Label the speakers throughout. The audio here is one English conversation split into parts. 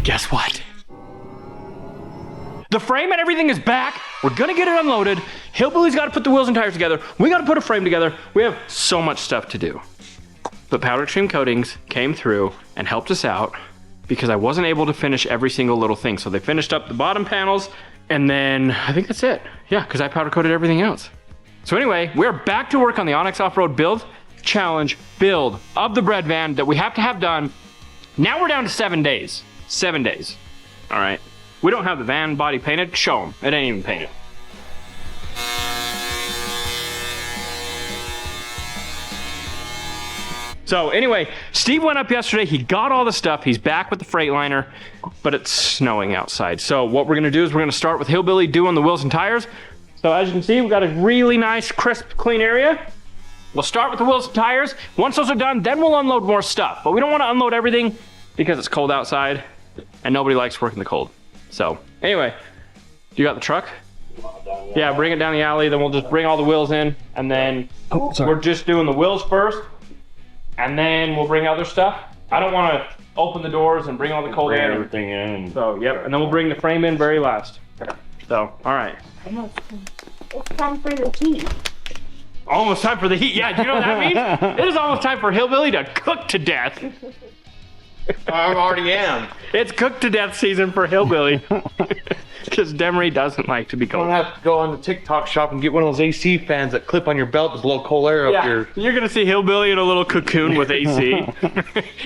Speaker 1: Guess what? The frame and everything is back. We're gonna get it unloaded. Hillbilly's gotta put the wheels and tires together. We gotta put a frame together. We have so much stuff to do. But Powder Extreme Coatings came through and helped us out because I wasn't able to finish every single little thing. So they finished up the bottom panels and then I think that's it. Yeah, because I powder coated everything else. So anyway, we're back to work on the Onyx Off-Road build challenge build of the bread van that we have to have done. Now we're down to 7 days. 7 days. All right. We don't have the van body painted. Show them. It ain't even painted. So anyway, Steve went up yesterday. He got all the stuff. He's back with the Freightliner, but it's snowing outside. So what we're gonna do is we're gonna start with Hillbilly doing the wheels and tires. So as you can see, we've got a really nice, crisp, clean area. We'll start with the wheels and tires. Once those are done, then we'll unload more stuff. But we don't want to unload everything because it's cold outside and nobody likes working the cold. So anyway, you got the truck? Yeah, bring it down the alley. Then we'll just bring all the wheels in and then we're just doing the wheels first and then we'll bring other stuff. I don't want to open the doors and bring all the cold air.
Speaker 2: Everything in.
Speaker 1: So, yep. And then we'll bring the frame in very last. So, all right.
Speaker 3: It's time for the heat.
Speaker 1: Almost time for the heat. Yeah, do you know what that means? It is almost time for Hillbilly to cook to death.
Speaker 2: I already am.
Speaker 1: It's cooked to death season for Hillbilly. Because Demery doesn't like to be
Speaker 2: I'm
Speaker 1: cold.
Speaker 2: gonna have to go on the TikTok shop and get one of those AC fans that clip on your belt to blow cold air up your
Speaker 1: You're gonna see Hillbilly in a little cocoon with AC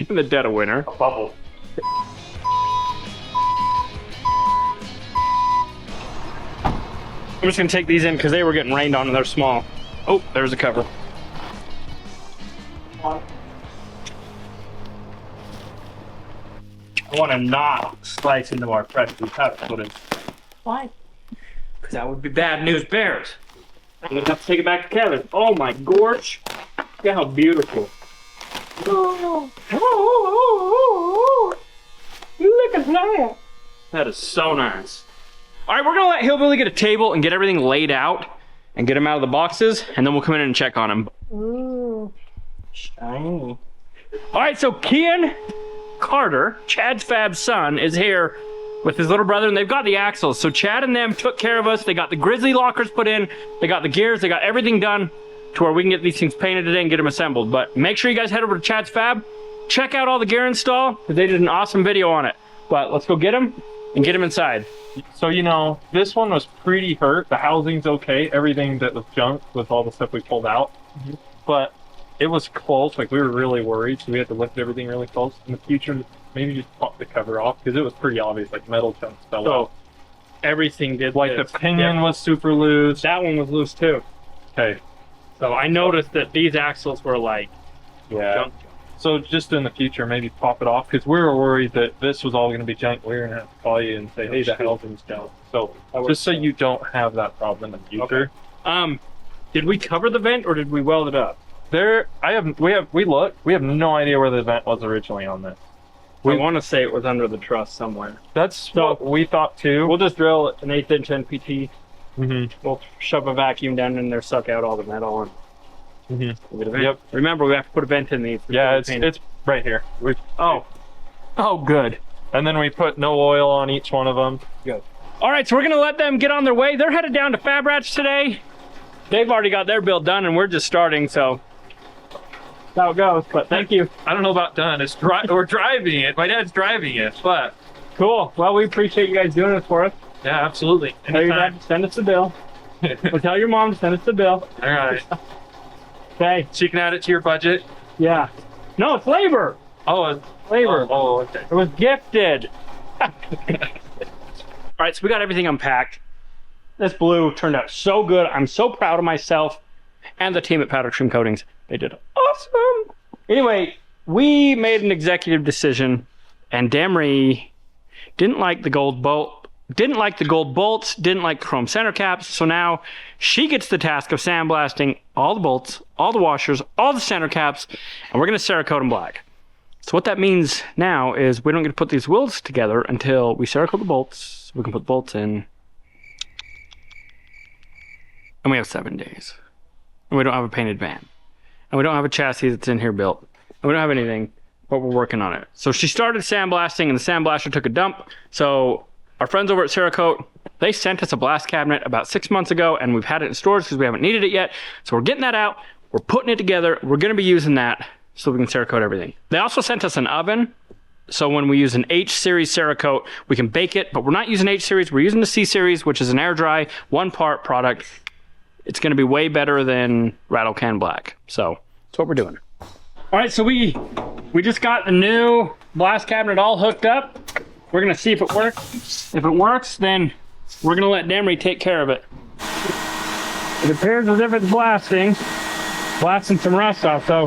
Speaker 1: in the dead of winter.
Speaker 2: bubble.
Speaker 1: I'm just gonna take these in because they were getting rained on and they're small. Oh, there's a cover. I want to not slice into our freshly cut footage.
Speaker 3: Why?
Speaker 1: Because that would be bad news bears. I'm gonna have to take it back to Kevin. Oh my gosh. Look at how beautiful.
Speaker 3: Oh,
Speaker 1: Look at that. That is so nice. All right, we're gonna let Hillbilly get a table and get everything laid out and get him out of the boxes, and then we'll come in and check on him.
Speaker 3: ooh.
Speaker 1: Shiny. All right, so Kian Carter, Chad's Fab's son, is here with his little brother, and they've got the axles. So Chad and them took care of us. They got the Grizzly lockers put in, they got the gears, they got everything done to where we can get these things painted today and get them assembled. But make sure you guys head over to Chad's Fab, check out all the gear install, because they did an awesome video on it. But let's go get them and get them inside.
Speaker 4: So, you know, this one was pretty hurt. The housing's okay. Everything that was junk with all the stuff we pulled out. But it was close. Like, we were really worried, so we had to lift everything really close. In the future, maybe just pop the cover off, because it was pretty obvious, like, metal chunks fell out.
Speaker 1: Everything did
Speaker 4: Like,
Speaker 1: this.
Speaker 4: the pinion was super loose.
Speaker 1: That one was loose too.
Speaker 4: Okay.
Speaker 1: So I noticed that these axles were like
Speaker 4: Yeah.
Speaker 1: junk.
Speaker 4: So just in the future, maybe pop it off, because we were worried that this was all going to be junk. We were going to have to call you and say, hey, the housing's junk. So just so you don't have that problem in the future.
Speaker 1: Okay. Did we cover the vent or did we weld it up?
Speaker 4: We looked. We have no idea where the vent was originally on this.
Speaker 1: I want to say it was under the truss somewhere.
Speaker 4: That's what we thought too.
Speaker 1: We'll just drill an 1/8 inch NPT.
Speaker 4: Mm-hmm.
Speaker 1: We'll shove a vacuum down in there, suck out all the metal, and
Speaker 4: Mm-hmm.
Speaker 1: get a vent.
Speaker 4: Yep.
Speaker 1: Remember, we have to put a vent in these.
Speaker 4: Yeah, it's right here.
Speaker 1: Oh, good.
Speaker 4: And then we put no oil on each one of them.
Speaker 1: Good. All right, so we're gonna let them get on their way. They're headed down to Fab Ratch today. They've already got their build done, and we're just starting, so that's how it goes. But thank you.
Speaker 4: I don't know about done. It's we're driving it. My dad's driving it, but
Speaker 1: Cool. Well, we appreciate you guys doing this for us.
Speaker 4: yeah, absolutely.
Speaker 1: Tell your dad to send us the bill. Or tell your mom to send us the bill.
Speaker 4: All right.
Speaker 1: Okay.
Speaker 4: So you can add it to your budget.
Speaker 1: Yeah. No, it's labor.
Speaker 4: Oh, it's
Speaker 1: Labor.
Speaker 4: Oh, okay.
Speaker 1: It was gifted. All right, so we got everything unpacked. This blue turned out so good. I'm so proud of myself and the team at Powder Extreme Coatings. They did awesome. Anyway, we made an executive decision, and Demery didn't like the gold bolt. Didn't like the gold bolts, didn't like the chrome center caps, so now she gets the task of sandblasting all the bolts, all the washers, all the center caps, and we're gonna Cerakote them black. So what that means now is we don't get to put these wheels together until we Cerakote the bolts, we can put the bolts in, and we have 7 days. And we don't have a painted van. and we don't have a chassis that's in here built. And we don't have anything, but we're working on it. So she started sandblasting and the sandblaster took a dump. So our friends over at Cerakote, they sent us a blast cabinet about 6 months ago, and we've had it in storage because we haven't needed it yet. So we're getting that out, we're putting it together, we're gonna be using that so we can Cerakote everything. They also sent us an oven. So when we use an H series Cerakote, we can bake it, but we're not using H series, we're using the C series, which is an air dry, 1-part product. It's gonna be way better than Rattle Can Black. So that's what we're doing. All right, so we just got the new blast cabinet all hooked up. We're gonna see if it works. If it works, then we're gonna let Demery take care of it. It appears as if it's blasting some rust off, so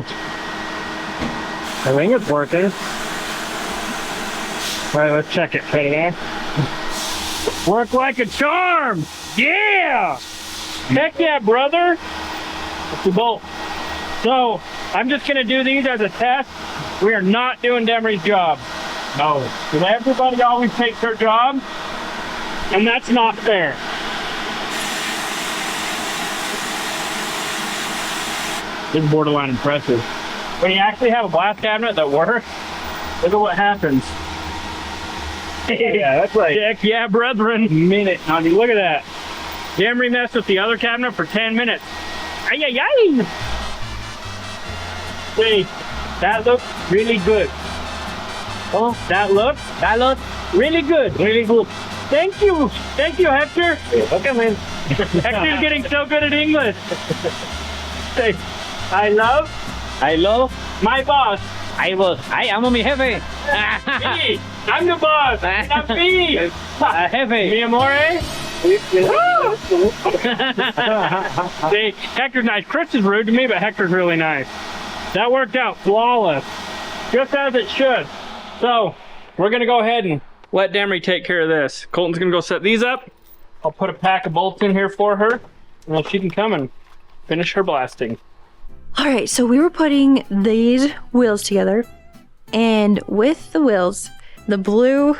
Speaker 1: I think it's working. All right, let's check it. Cut it off. Work like a charm. Yeah! Heck yeah, brother. That's the bolt. So I'm just gonna do these as a test. We are not doing Demery's job. No. Because everybody always takes their job, and that's not fair. This is borderline impressive. When you actually have a blast cabinet that works, look at what happens. Yeah, that's right. Heck yeah, brethren. Minute. Now, look at that. Demery messed with the other cabinet for 10 minutes. Ay, ay, ay. See, that looks really good. Oh, that looks really good. Really good. Thank you, Hector.
Speaker 2: Okay, man.
Speaker 1: Hector's getting so good at English. Say, I love my boss.
Speaker 5: I am mi jefe.
Speaker 1: Me, I'm the boss. Not me.
Speaker 5: Jefe.
Speaker 1: Mi amore. See, Hector's nice. Chris is rude to me, but Hector's really nice. That worked out flawless, just as it should. So we're gonna go ahead and let Demery take care of this. Colton's gonna go set these up. I'll put a pack of bolts in here for her, and then she can come and finish her blasting.
Speaker 6: All right, so we were putting these wheels together, and with the wheels, the blue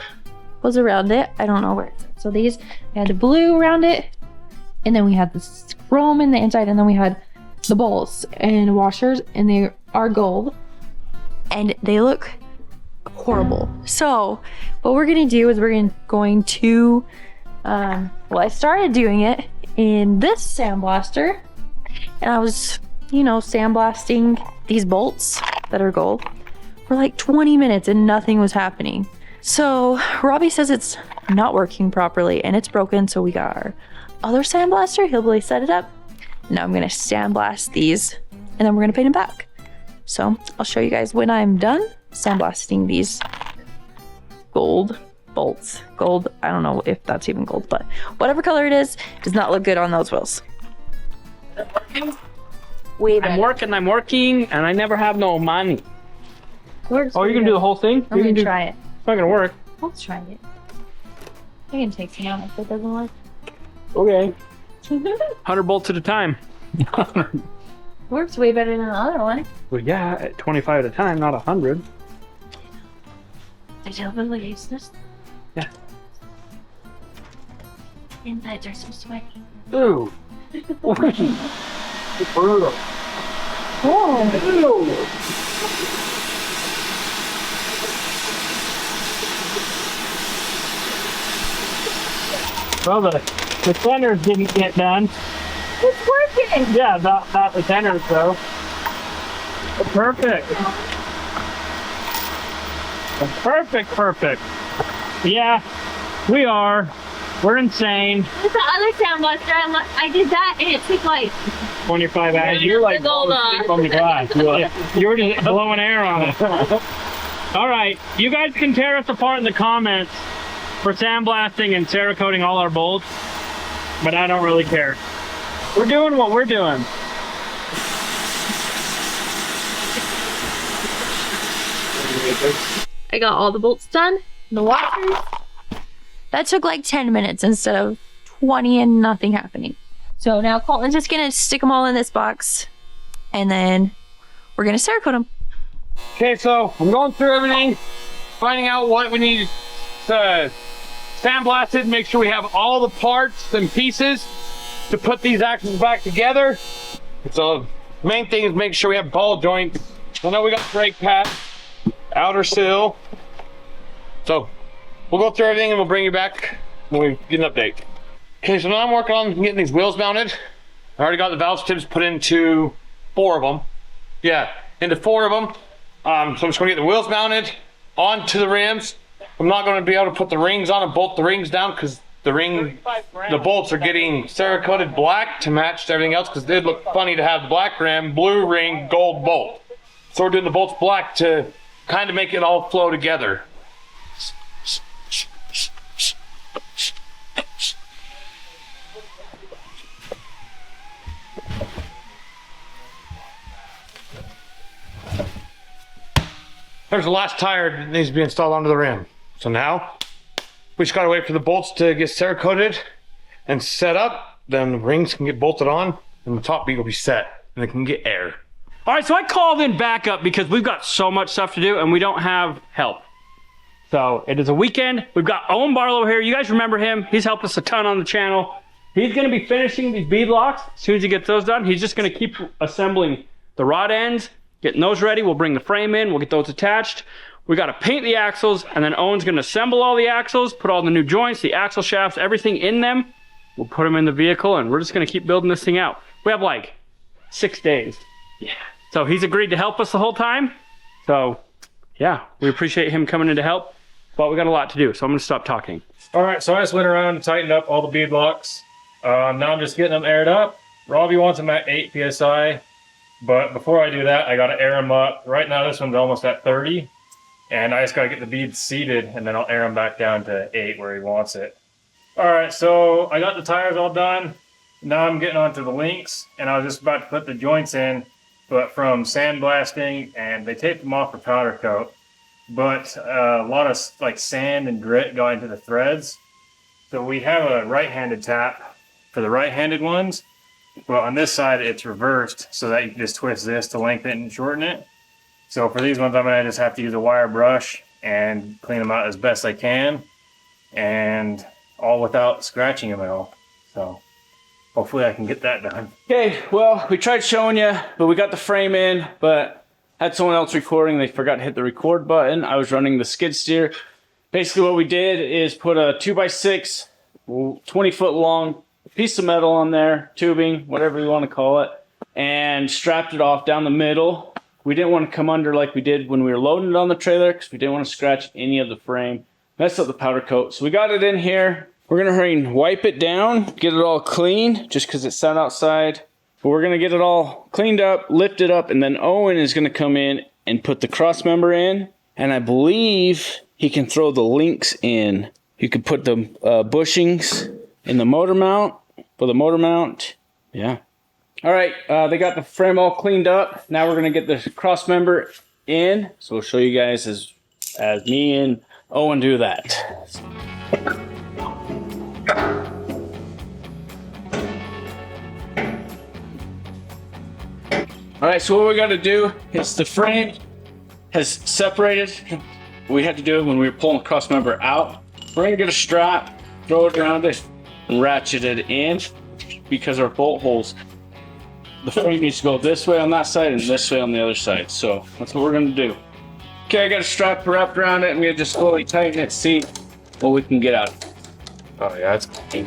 Speaker 6: was around it. I don't know where it's at. So these, we had the blue around it, and then we had the chrome in the inside, and then we had the bolts and washers, and they are gold, and they look horrible. So what we're gonna do is we're going to, well, I started doing it in this sandblaster, and I was, you know, sandblasting these bolts that are gold for like 20 minutes and nothing was happening. So Robbie says it's not working properly and it's broken, so we got our other sandblaster. Hillbilly set it up. Now I'm gonna sandblast these and then we're gonna paint them back. So I'll show you guys when I'm done sandblasting these gold bolts. Gold, I don't know if that's even gold, but whatever color it is, does not look good on those wheels.
Speaker 1: I'm working, and I never have no money.
Speaker 6: Works
Speaker 1: Oh, you're gonna do the whole thing?
Speaker 6: I'm gonna try it.
Speaker 1: It's not gonna work.
Speaker 6: Let's try it. I can take some out if it doesn't work.
Speaker 1: Okay. 100 bolts at a time.
Speaker 6: Works way better than the other one.
Speaker 1: Well, yeah, at 25 at a time, not 100.
Speaker 6: Did you really use this?
Speaker 1: Yeah.
Speaker 6: Insides are so sweaty.
Speaker 1: Ooh. It's brutal. Well, the centers didn't get done.
Speaker 3: It's working.
Speaker 1: Yeah, not the centers though. Perfect. Perfect. Yeah, we are. We're insane.
Speaker 3: With the other sandblaster, I did that and it took like
Speaker 1: 25 hours. You're like
Speaker 3: Gold
Speaker 1: falling asleep on the glass. You were just blowing air on it. All right, you guys can tear us apart in the comments for sandblasting and Cerakoting all our bolts, but I don't really care. We're doing what we're doing.
Speaker 6: I got all the bolts done. The washers. That took like 10 minutes instead of 20 and nothing happening. So now Colton's just gonna stick them all in this box and then we're gonna Cerakote them.
Speaker 2: Okay, so I'm going through everything, finding out what we need to sandblast it, make sure we have all the parts and pieces to put these axles back together. So Main thing is make sure we have ball joints. I know we got brake pads, outer sill. So we'll go through everything and we'll bring you back when we get an update. Okay, so now I'm working on getting these wheels mounted. I already got the valve tips put into 4 of them. Yeah, into 4 of them. So I'm just gonna get the wheels mounted onto the rims. I'm not gonna be able to put the rings on and bolt the rings down because the bolts are getting Cerakoted black to match everything else because it'd look funny to have the black rim, blue ring, gold bolt. So we're doing the bolts black to kind of make it all flow together. There's the last tire that needs to be installed onto the rim. So now we just gotta wait for the bolts to get Cerakoted and set up. Then the rings can get bolted on and the top bead will be set and it can get air.
Speaker 1: All right, so I called in backup because we've got so much stuff to do and we don't have help. So it is a weekend. We've got Owen Barlow here. You guys remember him. He's helped us a ton on the channel. He's gonna be finishing these bead locks. As soon as he gets those done, he's just gonna keep assembling the rod ends, getting those ready. We'll bring the frame in, we'll get those attached. We gotta paint the axles, and then Owen's gonna assemble all the axles, put all the new joints, the axle shafts, everything in them. We'll put them in the vehicle, and we're just gonna keep building this thing out. We have like 6 days. Yeah. So he's agreed to help us the whole time. So yeah, we appreciate him coming in to help, but we got a lot to do, so I'm gonna stop talking.
Speaker 4: All right, so I just went around and tightened up all the bead locks. Now I'm just getting them aired up. Robbie wants them at 8 PSI, but before I do that, I gotta air them up. Right now, this one's almost at 30, and I just gotta get the beads seated, and then I'll air them back down to 8 where he wants it. All right, so I got the tires all done. Now I'm getting onto the links, and I was just about to put the joints in, but from sandblasting, and they taped them off for powder coat, but a lot of like sand and grit got into the threads. So we have a right-handed tap for the right-handed ones, but on this side it's reversed so that you can just twist this to lengthen it and shorten it. So for these ones, I'm gonna just have to use a wire brush and clean them out as best I can, and all without scratching them at all. So hopefully I can get that done.
Speaker 5: Okay, well, we tried showing you, but we got the frame in, but had someone else recording. They forgot to hit the record button. I was running the skid steer. Basically what we did is put a 2x6, 20-foot long piece of metal on there, tubing, whatever you want to call it, and strapped it off down the middle. We didn't want to come under like we did when we were loading it on the trailer because we didn't want to scratch any of the frame, mess up the powder coat. So we got it in here. We're going to hurry and wipe it down, get it all clean, just because it's sat outside. But we're going to get it all cleaned up, lift it up, and then Owen is going to come in and put the cross member in. And I believe he can throw the links in. You could put the bushings in the motor mount, for the motor mount. Yeah. All right, they got the frame all cleaned up. Now we're going to get the cross member in. So we'll show you guys as me and Owen do that. All right, so what we got to do is the frame has separated. We had to do it when we were pulling the cross member out. We're gonna get a strap, throw it around it, and ratchet it in because our bolt holes, the frame needs to go this way on that side and this way on the other side. So that's what we're gonna do. Okay, I got a strap wrapped around it, and we just slowly tighten it, see what we can get out.
Speaker 2: Oh yeah, that's clean.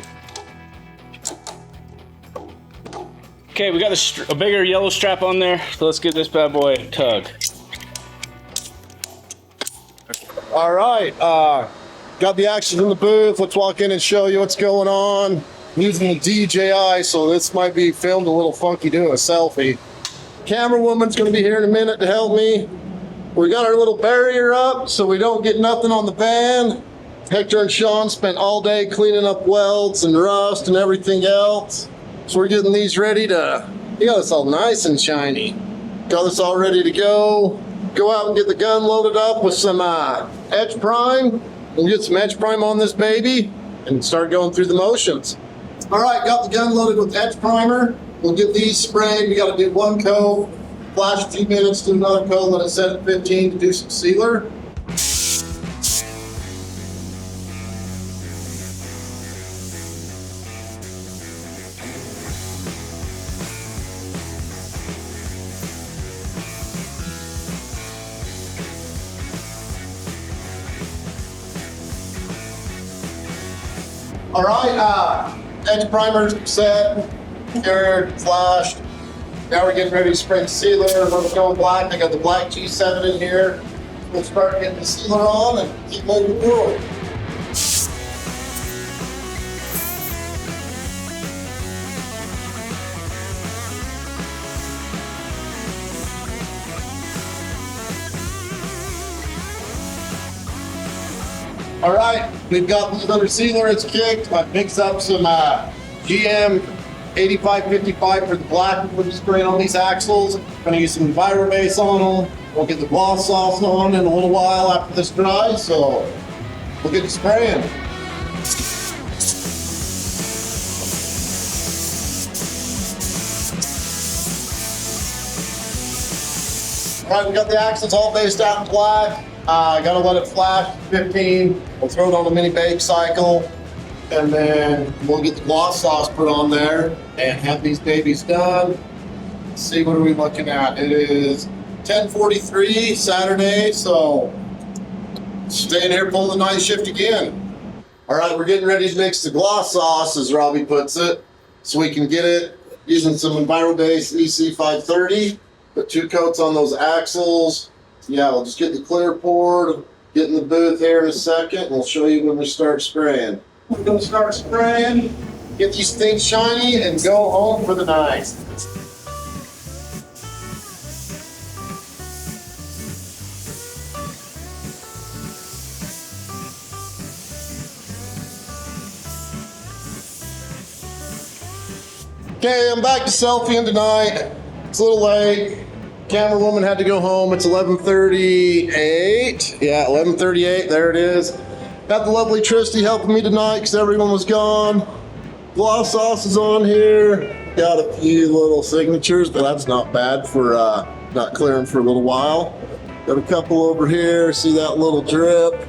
Speaker 5: Okay, we got a bigger yellow strap on there, so let's give this bad boy a tug.
Speaker 7: All right, got the action in the booth. Let's walk in and show you what's going on. I'm using the DJI, so this might be filmed a little funky doing a selfie. Camera woman's gonna be here in a minute to help me. We got our little barrier up so we don't get nothing on the van. Hector and Sean spent all day cleaning up welds and rust and everything else. So we're getting these ready to, you got this all nice and shiny. Got this all ready to go. Go out and get the gun loaded up with some edge prime. We'll get some edge prime on this baby and start going through the motions. All right, got the gun loaded with edge primer. We'll get these sprayed. We got to do one coat, flash a few minutes, do another coat, let it set at 15 to do some sealer. All right, edge primer's set, carrier flashed. Now we're getting ready to spray the sealer. We're going black. I got the black G7 in here. We'll start getting the sealer on and keep moving forward. All right, we've got another sealer. It's kicked. I mixed up some GM 8555 for the black. We're just spraying on these axles. Gonna use some EnviroBase on them. We'll get the gloss sauce on in a little while after this dries, so we'll get to spraying. All right, we got the axles all based out in black. Gotta let it flash 15. We'll throw it on a mini bake cycle, and then we'll get the gloss sauce put on there and have these babies done. Let's see, what are we looking at? It is 10:43 Saturday, so staying here pulling the night shift again. All right, we're getting ready to mix the gloss sauce, as Robbie puts it, so we can get it using some EnviroBase EC530. Put 2 coats on those axles. Yeah, we'll just get the clear poured, get in the booth here in a second, and we'll show you when we start spraying. We're gonna start spraying, get these things shiny, and go home for the night. Okay, I'm back to selfieing tonight. It's a little late. Camera woman had to go home. It's 11:38. Yeah, 11:38. There it is. Got the lovely Tristy helping me tonight because everyone was gone. Gloss sauce is on here. Got a few little signatures, but that's not bad for not clearing for a little while. Got a couple over here. See that little drip?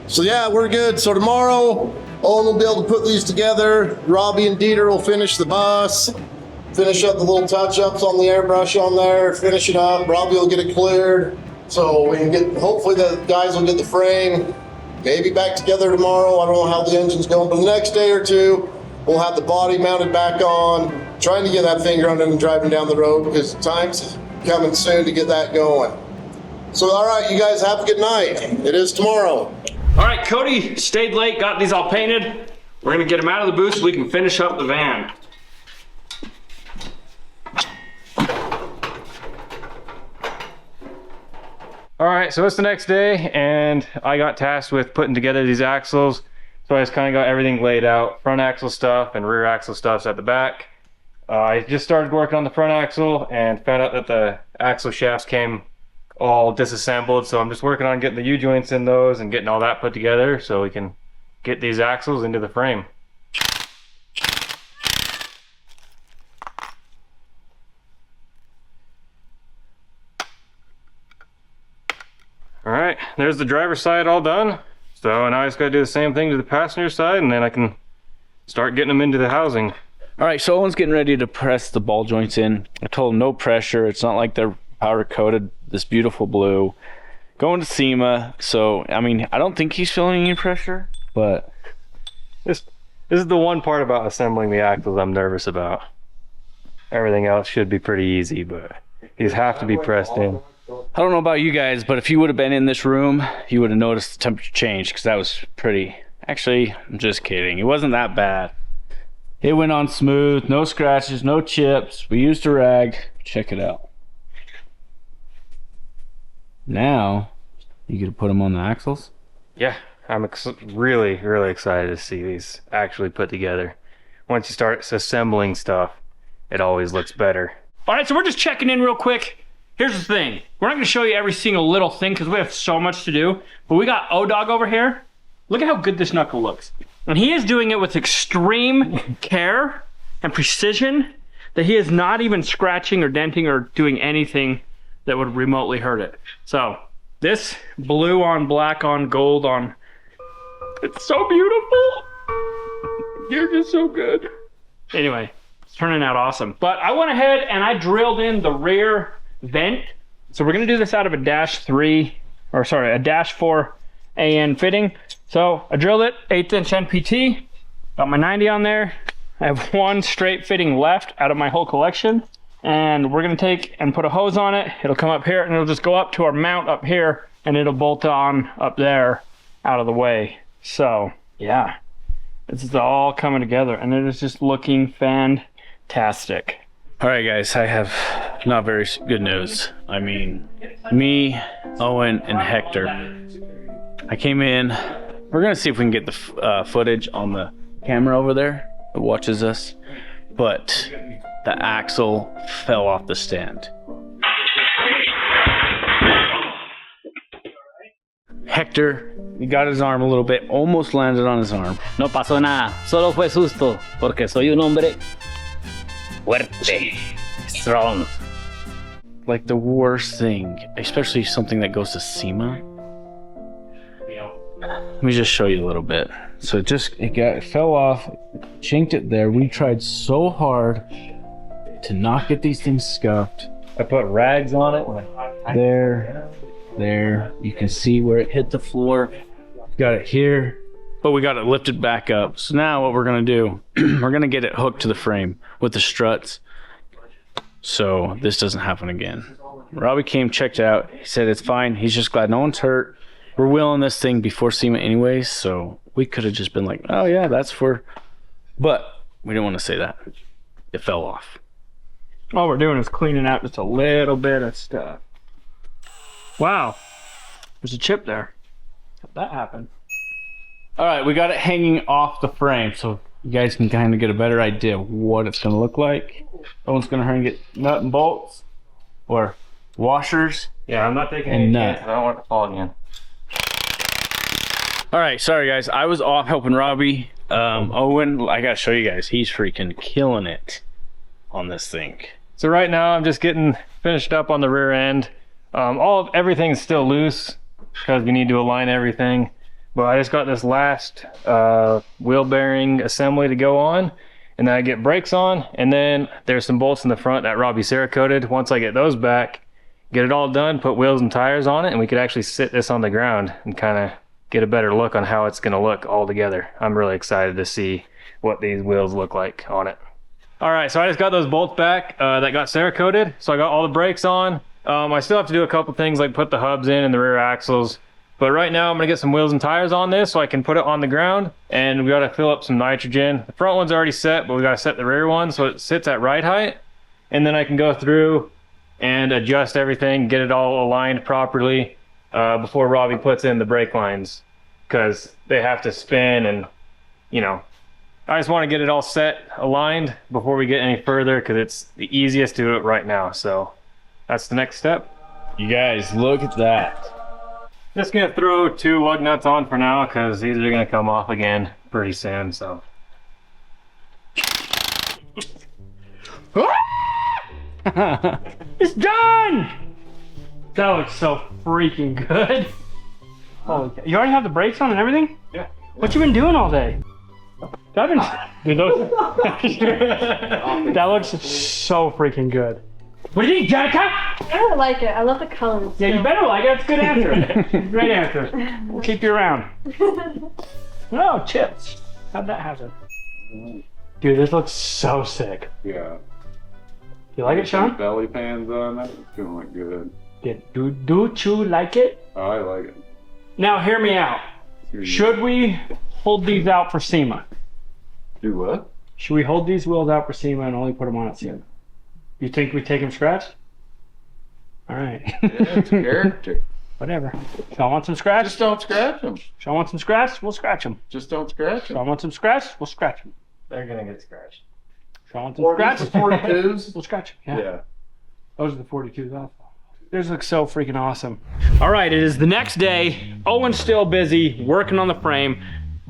Speaker 7: So yeah, we're good. So tomorrow, Owen will be able to put these together. Robbie and Dieter will finish the bus. Finish up the little touch-ups on the airbrush on there, finish it up. Robbie will get it cleared. So we can get, hopefully the guys will get the frame maybe back together tomorrow. I don't know how the engine's going, but the next day or two, we'll have the body mounted back on, trying to get that thing running and driving down the road because time's coming soon to get that going. So, all right, you guys have a good night. It is tomorrow.
Speaker 1: All right, Cody stayed late, got these all painted. We're gonna get them out of the booth so we can finish up the van. All right, so it's the next day and I got tasked with putting together these axles. So I just kind of got everything laid out. Front axle stuff and rear axle stuff's at the back. I just started working on the front axle and found out that the axle shafts came all disassembled. So I'm just working on getting the U-joints in those and getting all that put together so we can get these axles into the frame. All right, there's the driver's side all done. So now I just gotta do the same thing to the passenger side and then I can start getting them into the housing.
Speaker 5: All right, so Owen's getting ready to press the ball joints in. I told him no pressure. It's not like they're powder coated, this beautiful blue. Going to SEMA, so I mean, I don't think he's feeling any pressure, but
Speaker 1: This is the one part about assembling the axles I'm nervous about. Everything else should be pretty easy, but these have to be pressed in.
Speaker 5: I don't know about you guys, but if you would have been in this room, you would have noticed the temperature change because that was pretty. Actually, I'm just kidding. It wasn't that bad. It went on smooth, no scratches, no chips. We used a rag. Check it out. Now, you get to put them on the axles.
Speaker 1: Yeah, I'm really, really excited to see these actually put together. Once you start assembling stuff, it always looks better. All right, so we're just checking in real quick. Here's the thing. We're not gonna show you every single little thing because we have so much to do, but we got O-Dog over here. Look at how good this knuckle looks. And he is doing it with extreme care and precision that he is not even scratching or denting or doing anything that would remotely hurt it. So this blue on black on gold on, it's so beautiful. You're just so good. Anyway, it's turning out awesome. But I went ahead and I drilled in the rear vent. So we're gonna do this out of a -3, or sorry, a -4 AN fitting. So I drilled it, 1/8 inch NPT. Got my 90 on there. I have one straight fitting left out of my whole collection. And we're gonna take and put a hose on it. It'll come up here and it'll just go up to our mount up here and it'll bolt on up there out of the way. So yeah, this is all coming together and it is just looking fantastic.
Speaker 5: All right, guys, I have not very good news. I mean, me, Owen, and Hector. I came in. We're gonna see if we can get the footage on the camera over there that watches us, but the axle fell off the stand. Hector, he got his arm a little bit, almost landed on his arm.
Speaker 8: No pasó nada, solo fue susto, porque soy un hombre fuerte, strong.
Speaker 5: Like the worst thing, especially something that goes to SEMA. Let me just show you a little bit. So it fell off, chinked it there. We tried so hard to not get these things scuffed.
Speaker 4: I put rags on it.
Speaker 5: There. You can see where it hit the floor. Got it here, but we got it lifted back up. So now what we're gonna do, we're gonna get it hooked to the frame with the struts, so this doesn't happen again. Robbie came, checked out. He said it's fine. He's just glad no one's hurt. We're wheeling this thing before SEMA anyways, so we could have just been like, oh yeah, that's for, but we didn't want to say that. It fell off.
Speaker 1: All we're doing is cleaning out just a little bit of stuff. Wow, there's a chip there. How'd that happen?
Speaker 5: All right, we got it hanging off the frame, so you guys can kind of get a better idea of what it's gonna look like. Owen's gonna hurry and get nut and bolts, or washers.
Speaker 4: Yeah, I'm not taking
Speaker 5: And
Speaker 4: any
Speaker 5: nut.
Speaker 4: chances. I don't want it to fall again.
Speaker 5: All right, sorry guys, I was off helping Robbie. Owen, I gotta show you guys, he's freaking killing it on this thing.
Speaker 4: So right now I'm just getting finished up on the rear end. Everything's still loose because we need to align everything. But I just got this last wheel bearing assembly to go on, and then I get brakes on, and then there's some bolts in the front that Robbie Cerakoted. Once I get those back, get it all done, put wheels and tires on it, and we could actually sit this on the ground and kind of get a better look on how it's going to look all together. I'm really excited to see what these wheels look like on it. All right, so I just got those bolts back that got Cerakoted. So I got all the brakes on. I still have to do a couple things like put the hubs in and the rear axles. But right now I'm gonna get some wheels and tires on this so I can put it on the ground, and we gotta fill up some nitrogen. The front one's already set, but we gotta set the rear one so it sits at ride height. And then I can go through and adjust everything, get it all aligned properly before Robbie puts in the brake lines, because they have to spin, and you know, I just want to get it all set, aligned before we get any further, because it's the easiest to do it right now. So that's the next step.
Speaker 5: You guys, look at that.
Speaker 4: Just gonna throw 2 lug nuts on for now, because these are gonna come off again pretty soon. So
Speaker 1: It's done! That looks so freaking good. Holy cow. You already have the brakes on and everything?
Speaker 4: yeah.
Speaker 1: What you been doing all day? Dude, those... That looks so freaking good. What do you think, Janica?
Speaker 3: I really like it. I love the colors.
Speaker 1: Yeah, you better like it. That's a good answer. Great answer. We'll keep you around. Oh, chips. How'd that happen? Dude, this looks so sick.
Speaker 9: Yeah.
Speaker 1: You like it, Sean?
Speaker 9: Belly pans on it. It's gonna look good.
Speaker 1: Yeah. Do you like it?
Speaker 9: Oh, I like it.
Speaker 1: Now, hear me out. Should we hold these out for SEMA?
Speaker 9: Do what?
Speaker 1: Should we hold these wheels out for SEMA and only put them on at SEMA? You think we take them scratched? All right.
Speaker 9: Yeah, it's character.
Speaker 1: Whatever. Sean wants some scratch?
Speaker 9: Just don't scratch them.
Speaker 1: Sean wants some scratch? We'll scratch them.
Speaker 9: Just don't scratch them.
Speaker 1: Sean wants some scratch? We'll scratch them.
Speaker 4: They're gonna get scratched.
Speaker 1: Sean wants some scratch?
Speaker 9: 42s?
Speaker 1: We'll scratch them.
Speaker 9: Yeah.
Speaker 1: Those are the 42s also. These look so freaking awesome. All right, it is the next day. Owen's still busy working on the frame.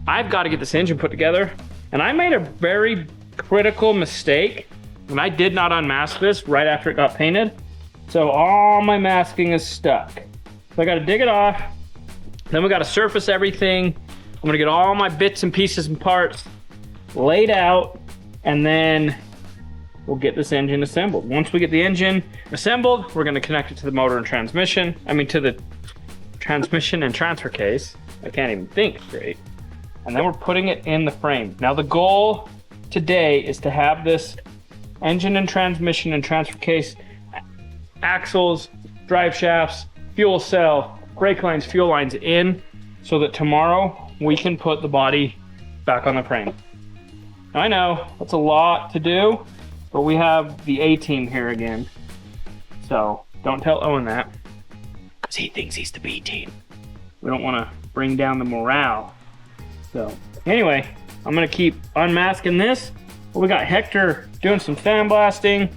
Speaker 1: I've got to get this engine put together, and I made a very critical mistake, and I did not unmask this right after it got painted. So all my masking is stuck. So I got to dig it off. Then we got to surface everything. I'm gonna get all my bits and pieces and parts laid out, and then we'll get this engine assembled. Once we get the engine assembled, we're gonna connect it to the motor and transmission. I mean, to the transmission and transfer case. I can't even think straight. and then we're putting it in the frame. Now the goal today is to have this engine and transmission and transfer case, axles, drive shafts, fuel cell, brake lines, fuel lines in, so that tomorrow we can put the body back on the frame. Now, I know that's a lot to do, but we have the A-team here again. So don't tell Owen that, because he thinks he's the B-team. We don't want to bring down the morale. So anyway, I'm gonna keep unmasking this. We got Hector doing some sandblasting.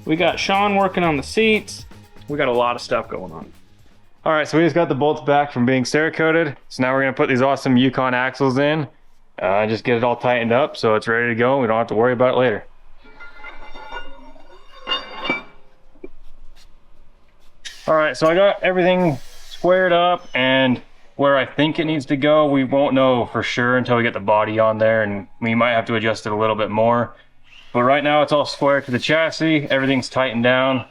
Speaker 1: We got Sean working on the seats. We got a lot of stuff going on.
Speaker 10: All right, so we just got the bolts back from being Cerakoted. So now we're gonna put these awesome Yukon axles in. Just get it all tightened up so it's ready to go. We don't have to worry about it later. All right, so I got everything squared up and where I think it needs to go. We won't know for sure until we get the body on there, and we might have to adjust it a little bit more. But right now it's all square to the chassis. Everything's tightened down.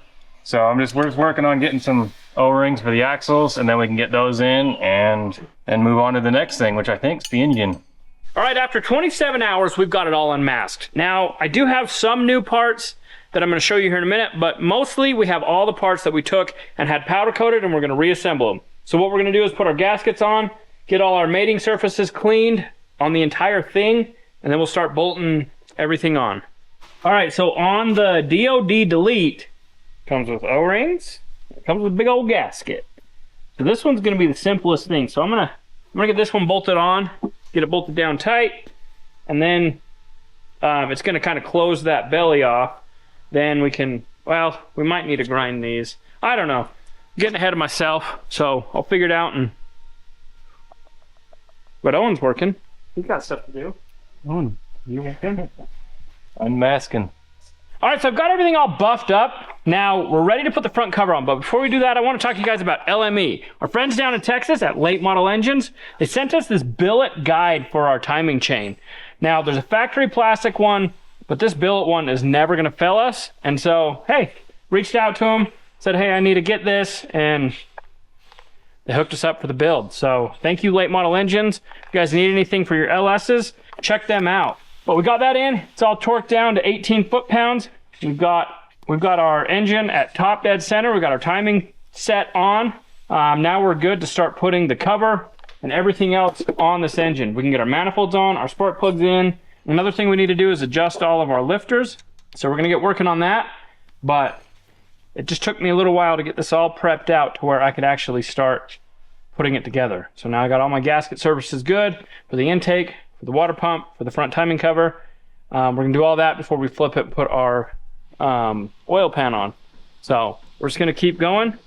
Speaker 10: So we're just working on getting some O-rings for the axles, and then we can get those in and move on to the next thing, which I think is the engine.
Speaker 1: All right, after 27 hours, we've got it all unmasked. Now, I do have some new parts that I'm gonna show you here in a minute, but mostly we have all the parts that we took and had powder coated, and we're gonna reassemble them. So what we're gonna do is put our gaskets on, get all our mating surfaces cleaned on the entire thing, and then we'll start bolting everything on. All right, so on the DOD Delete, comes with O-rings, it comes with a big old gasket. So this one's gonna be the simplest thing. So I'm gonna get this one bolted on, get it bolted down tight, and then it's gonna kind of close that belly off. Then we can, well, we might need to grind these. I don't know. I'm getting ahead of myself, so I'll figure it out. But Owen's working. He's got stuff to do. Owen, you working?
Speaker 10: Unmasking.
Speaker 1: All right, so I've got everything all buffed up. Now we're ready to put the front cover on, but before we do that, I want to talk to you guys about LME. Our friends down in Texas at Late Model Engines, they sent us this billet guide for our timing chain. Now there's a factory plastic one, but this billet one is never gonna fail us. And so, hey, reached out to them, said, hey, I need to get this, and they hooked us up for the build. So thank you, Late Model Engines. If you guys need anything for your LSs, check them out. But we got that in. It's all torqued down to 18 foot-pounds. We've got our engine at top dead center. We've got our timing set on. Now we're good to start putting the cover and everything else on this engine. We can get our manifolds on, our spark plugs in. Another thing we need to do is adjust all of our lifters. So we're gonna get working on that. But it just took me a little while to get this all prepped out to where I could actually start putting it together. So now I got all my gasket services good for the intake, for the water pump, for the front timing cover. We're gonna do all that before we flip it and put our oil pan on. So we're just gonna keep going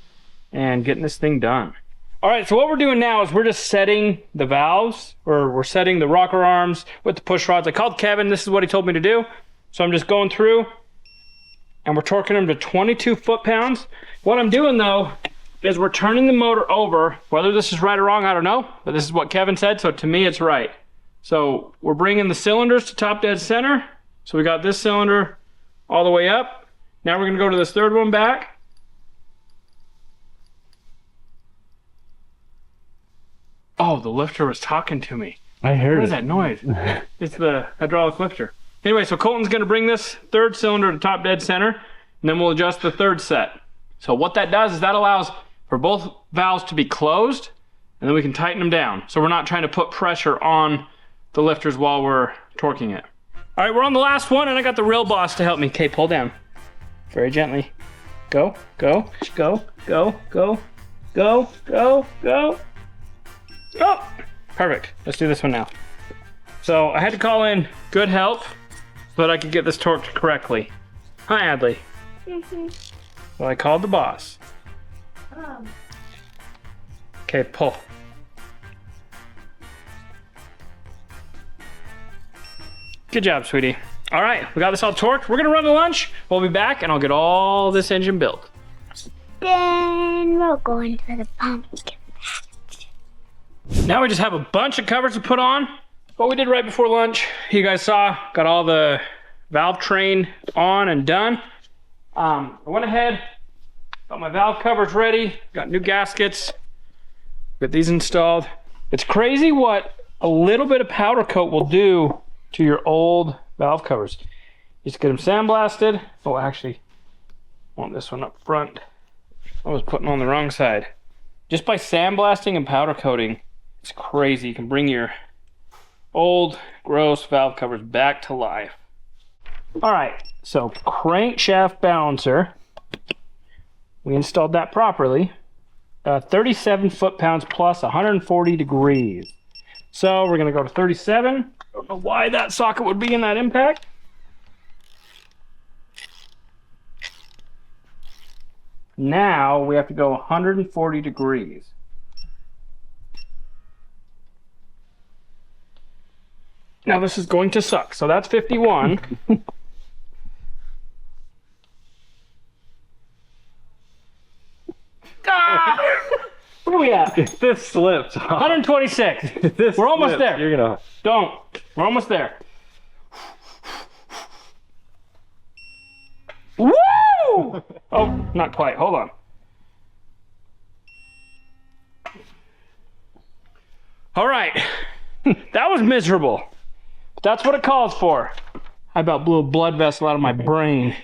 Speaker 1: and getting this thing done. All right, so what we're doing now is we're just setting the valves, or we're setting the rocker arms with the push rods. I called Kevin, this is what he told me to do. So I'm just going through and we're torquing them to 22 foot-pounds. What I'm doing though is we're turning the motor over. Whether this is right or wrong, I don't know, but this is what Kevin said, so to me it's right. So we're bringing the cylinders to top dead center. So we got this cylinder all the way up. Now we're gonna go to this third one back. Oh, the lifter was talking to me.
Speaker 5: I heard
Speaker 1: What is that noise? It's the hydraulic lifter. Anyway, so Colton's gonna bring this third cylinder to top dead center, and then we'll adjust the third set. So what that does is that allows for both valves to be closed, and then we can tighten them down. So we're not trying to put pressure on the lifters while we're torquing it. All right, we're on the last one, and I got the real boss to help me. Okay, pull down. Very gently. Go, go, go, go, go, go, go, go. Oh, perfect. Let's do this one now. So I had to call in Good Help so that I could get this torqued correctly. Hi, Adley. So I called the boss. Okay, pull. Good job, sweetie. All right, we got this all torqued. We're gonna run to lunch. We'll be back and I'll get all this engine built.
Speaker 3: Then we'll go into the pumpkin.
Speaker 1: Now we just have a bunch of covers to put on. What we did right before lunch, you guys saw, got all the valve train on and done. I went ahead, got my valve covers ready, got new gaskets, got these installed. It's crazy what a little bit of powder coat will do to your old valve covers. Just get them sandblasted. Oh, actually, I want this one up front. I was putting on the wrong side. Just by sandblasting and powder coating, it's crazy. You can bring your old, gross valve covers back to life. All right, so crankshaft balancer. We installed that properly. 37 foot-pounds plus 140 degrees. So we're gonna go to 37. Don't know why that socket would be in that impact. Now we have to go 140 degrees. Now this is going to suck. So that's 51. Ah! Where are we at?
Speaker 4: This slipped.
Speaker 1: 126. We're almost there.
Speaker 4: You're gonna.
Speaker 1: Don't. We're almost there. Woo! Oh, not quite. Hold on. All right. That was miserable. That's what it calls for. I about blew a blood vessel out of my brain.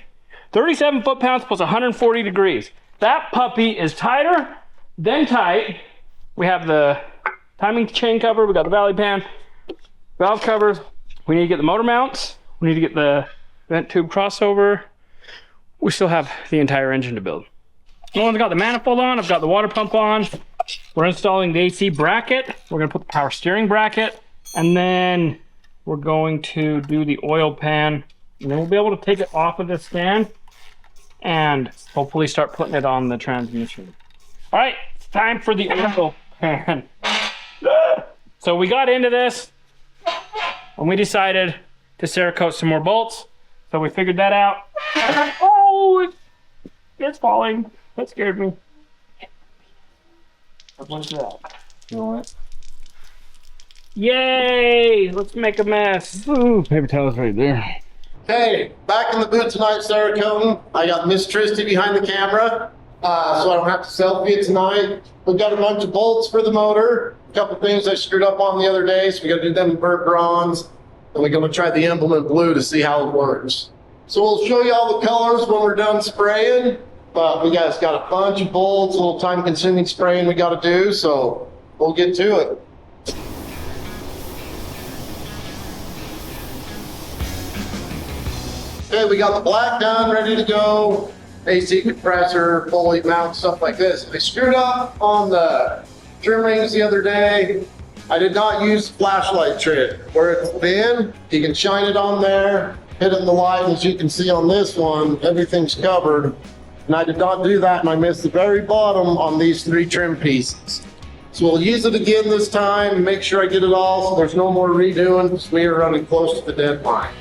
Speaker 1: 37 foot-pounds plus 140 degrees. That puppy is tighter than tight. We have the timing chain cover. We got the valley pan, valve covers. We need to get the motor mounts. We need to get the vent tube crossover. We still have the entire engine to build. Nolan's got the manifold on. I've got the water pump on. We're installing the AC bracket. We're gonna put the power steering bracket, and then we're going to do the oil pan, and then we'll be able to take it off of the stand and hopefully start putting it on the transmission. All right, it's time for the oil pan. So we got into this and we decided to Cerakote some more bolts. So we figured that out. Oh, it's falling. That scared me. What's that? You know what? Yay! Let's make a mess. Ooh, paper towel's right there.
Speaker 7: Hey, back in the booth tonight, Cerakote. I got Miss Tristy behind the camera, so I don't have to selfie it tonight. We've got a bunch of bolts for the motor, a couple things I screwed up on the other day, so we got to do them in burnt bronze, and we're going to try the emblem in blue to see how it works. So we'll show you all the colors when we're done spraying, but we guys got a bunch of bolts, a little time-consuming spraying we got to do, so we'll get to it. Okay, we got the black done, ready to go. AC compressor, pulley mount, stuff like this. I screwed up on the trim rings the other day. I did not use the flashlight trick. Where it's thin, you can shine it on there, hit it in the light. As you can see on this one, everything's covered. And I did not do that, and I missed the very bottom on these 3 trim pieces. So we'll use it again this time and make sure I get it all so there's no more redoing because we are running close to the deadline.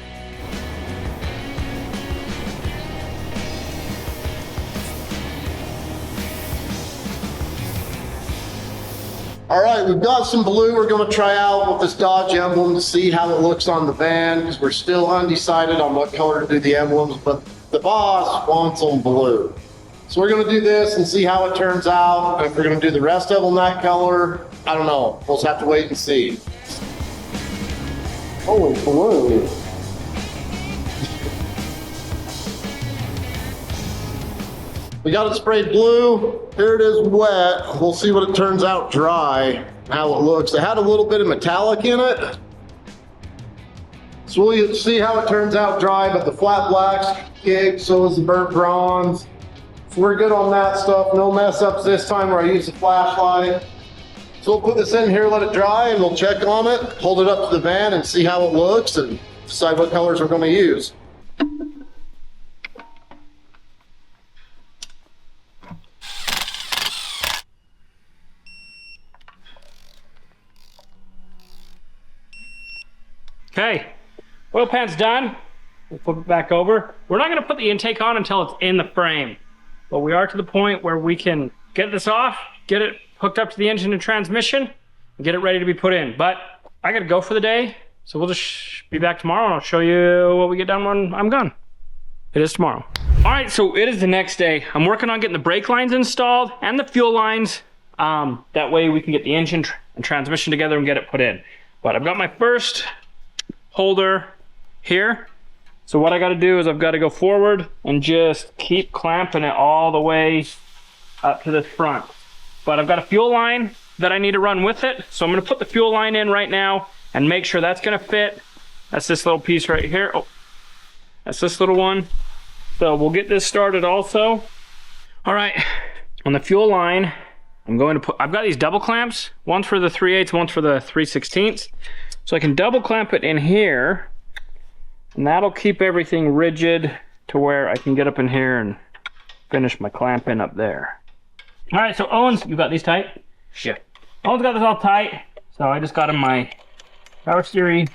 Speaker 7: All right, we've got some blue we're going to try out with this Dodge emblem to see how it looks on the van, because we're still undecided on what color to do the emblems, but the boss wants them blue. So we're going to do this and see how it turns out. If we're going to do the rest of them that color, I don't know. We'll just have to wait and see. Holy blue. We got it sprayed blue. Here it is wet. We'll see what it turns out dry, how it looks. It had a little bit of metallic in it. So we'll see how it turns out dry, but the flat black's kicked, so is the burnt bronze. So we're good on that stuff. No mess ups this time where I use the flashlight. So we'll put this in here, let it dry, and we'll check on it, hold it up to the van and see how it looks and decide what colors we're gonna use.
Speaker 1: Okay, oil pan's done. We'll flip it back over. We're not gonna put the intake on until it's in the frame, but we are to the point where we can get this off, get it hooked up to the engine and transmission, and get it ready to be put in. But I gotta go for the day, so we'll just be back tomorrow and I'll show you what we get done when I'm gone. It is tomorrow. All right, so it is the next day. I'm working on getting the brake lines installed and the fuel lines. That way we can get the engine and transmission together and get it put in. But I've got my first holder here. So what I gotta do is I've gotta go forward and just keep clamping it all the way up to this front. But I've got a fuel line that I need to run with it. So I'm gonna put the fuel line in right now and make sure that's gonna fit. That's this little piece right here. Oh, that's this little one. So we'll get this started also. All right, on the fuel line, I'm going to put, I've got these double clamps, one for the 3/8, one for the 3/16. So I can double clamp it in here, and that'll keep everything rigid to where I can get up in here and finish my clamping up there. All right, so Owen's, you got these tight?
Speaker 10: Yeah.
Speaker 1: Owen's got this all tight, so I just got him my power steering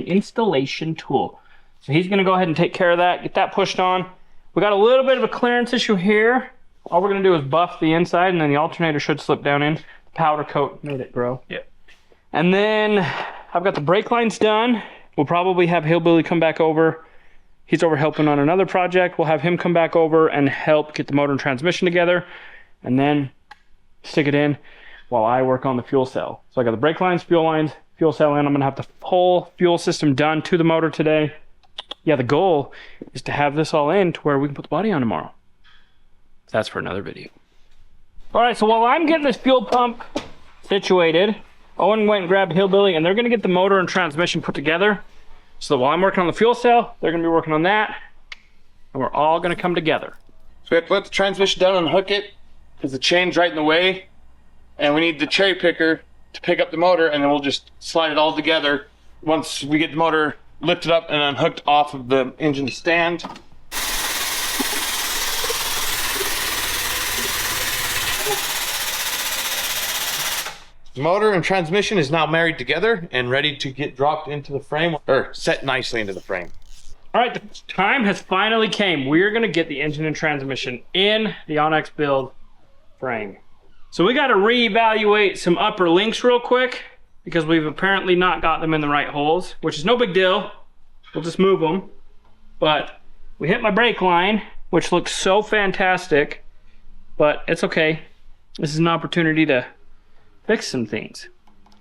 Speaker 1: installation tool. So he's gonna go ahead and take care of that, get that pushed on. We got a little bit of a clearance issue here. All we're gonna do is buff the inside, and then the alternator should slip down in. The powder coat made it grow.
Speaker 10: Yeah.
Speaker 1: And then I've got the brake lines done. We'll probably have Hillbilly come back over. He's over helping on another project. We'll have him come back over and help get the motor and transmission together, and then stick it in while I work on the fuel cell. So I got the brake lines, fuel cell in. I'm gonna have the whole fuel system done to the motor today. Yeah, the goal is to have this all in to where we can put the body on tomorrow. That's for another video. All right, so while I'm getting this fuel pump situated, Owen went and grabbed Hillbilly, and they're gonna get the motor and transmission put together. So that while I'm working on the fuel cell, they're gonna be working on that, and we're all gonna come together.
Speaker 2: So we have to let the transmission down and hook it, because the chain's right in the way, and we need the cherry picker to pick up the motor, and then we'll just slide it all together once we get the motor lifted up and unhooked off of the engine stand. The motor and transmission is now married together and ready to get dropped into the frame, or set nicely into the frame.
Speaker 1: All right, the time has finally came. We're gonna get the engine and transmission in the Onyx build frame. So we gotta reevaluate some upper links real quick, because we've apparently not got them in the right holes, which is no big deal. We'll just move them. But we hit my brake line, which looks so fantastic, but it's okay. This is an opportunity to fix some things.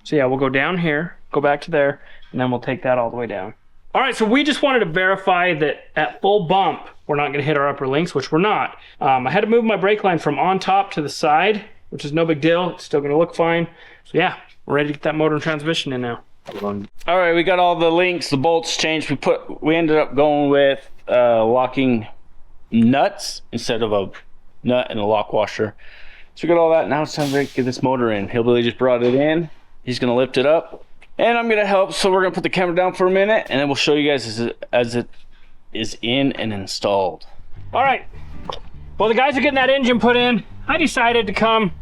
Speaker 1: So yeah, we'll go down here, go back to there, and then we'll take that all the way down. All right, so we just wanted to verify that at full bump, we're not gonna hit our upper links, which we're not. I had to move my brake line from on top to the side, which is no big deal. It's still gonna look fine. So yeah, we're ready to get that motor and transmission in now.
Speaker 5: All right, we got all the links, the bolts changed. We ended up going with locking nuts instead of a nut and a lock washer. So we got all that. Now it's time to get this motor in. Hillbilly just brought it in. He's gonna lift it up, and I'm gonna help. So we're gonna put the camera down for a minute, and then we'll show you guys as it is in and installed.
Speaker 1: All right, well, the guys are getting that engine put in. I decided to come.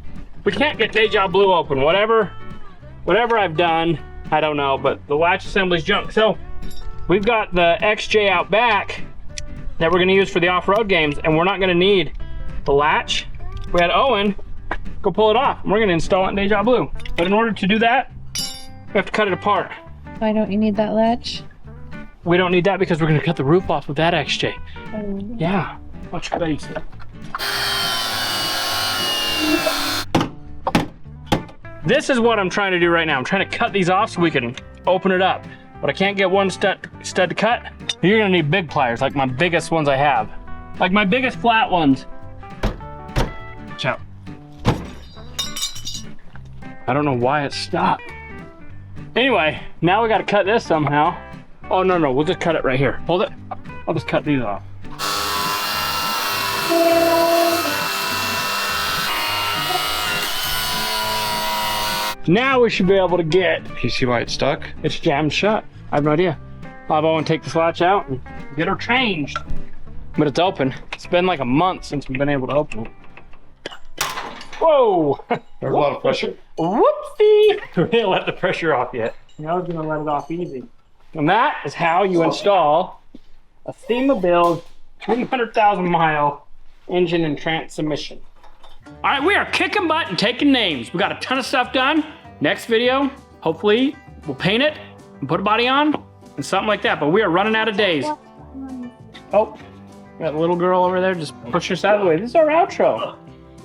Speaker 1: We can't get Deja Blue open. Whatever I've done, I don't know, but the latch assembly's junk. So we've got the XJ out back that we're gonna use for the off-road games, and we're not gonna need the latch. We had Owen go pull it off, and we're gonna install it in Deja Blue. But in order to do that, we have to cut it apart.
Speaker 6: Why don't you need that latch?
Speaker 1: We don't need that because we're gonna cut the roof off with that XJ.
Speaker 6: Oh.
Speaker 1: Yeah, much better. This is what I'm trying to do right now. I'm trying to cut these off so we can open it up. But I can't get one stud to cut. You're gonna need big pliers, like my biggest ones I have. Like my biggest flat ones. Watch out. I don't know why it stopped. Anyway, now we gotta cut this somehow. Oh, no, we'll just cut it right here. Hold it. I'll just cut these off. Now we should be able to get.
Speaker 2: Can you see why it's stuck?
Speaker 1: It's jammed shut. I have no idea. I'll have Owen take this latch out and get her changed. But it's open. It's been like a month since we've been able to open it. Whoa!
Speaker 2: There's a lot of pressure.
Speaker 1: Whoopsie! We didn't let the pressure off yet. I was gonna let it off easy. And that is how you install a SEMA build 300,000 mile engine and transmission. All right, we are kicking butt and taking names. We got a ton of stuff done. Next video, hopefully we'll paint it and put a body on and something like that, but we are running out of days. Oh, got a little girl over there just pushing us out of the way. This is our outro.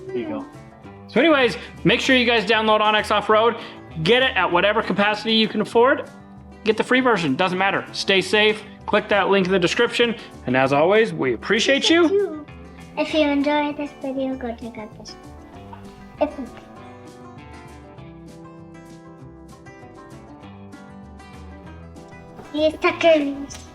Speaker 1: There you go. So anyways, make sure you guys download OnX Off-Road Get it at whatever capacity you can afford. Get the free version, doesn't matter. Stay safe, click that link in the description, and as always, we appreciate you.
Speaker 3: If you enjoyed this video, go check out this. Use Tuckers.